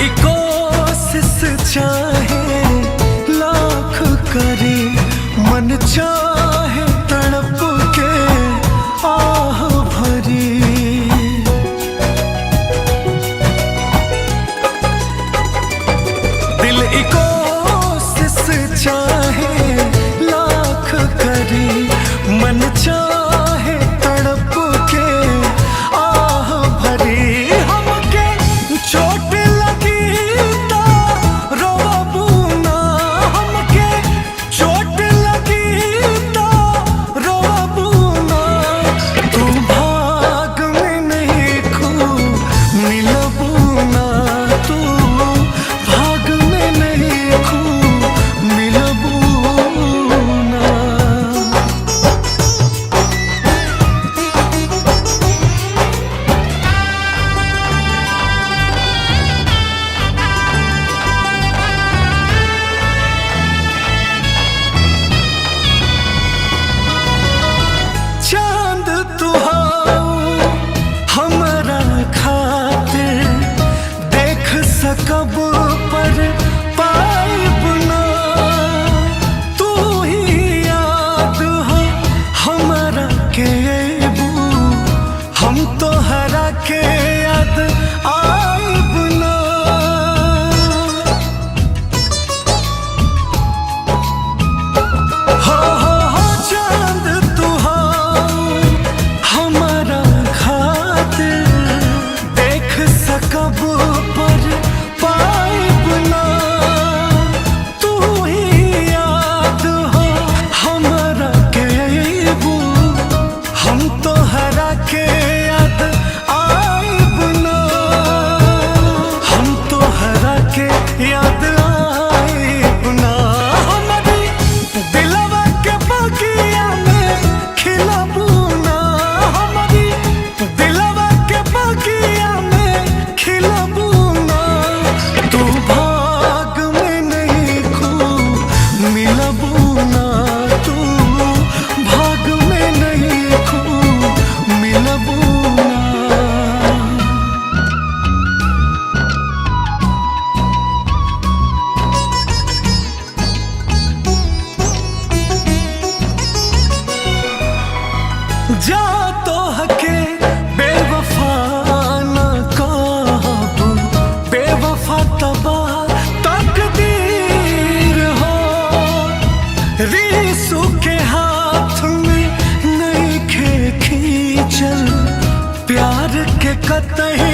एक कोशिश चाहे लाख करे, मन चाहे तड़प के आह भरी। दिल एक कोशिश चाहे लाख करे, मन चाहे तड़प के आह भरी। हमके चोट लगी तो रोबू ना, हमके चोट लगी तो रोबू ना। तू भाग में नहीं खो मिलबू ना, तू भाग में नहीं खो मिलबू ना। चांद तू हाउ हमरा खातिर, देख सकब पर पाइब ना। तू ही याद हो हमरा के अबू, हम तोहरा के याद आइब ना। हो चांद तू हाउ हमारा खातिर, देख सकब पर पाइब ना। तू ही याद हो हमरा के अबू, हम तोहरा के याद आइब ना। हम तोहरा के याद आइब ना। हमारी दिलवा के बगिया में खिलबू ना, हमारी दिलवा के बगिया में खिलबू ना। तू भाग में नहीं खो मिलबू ना, तू भाग में नहीं खो मिलबू ना। जा तो हके बेवफा न कहबू, बेवफा तबा तकदीर हो। रीसू के हाथ में नहीं खे खींचल प्यार के कतई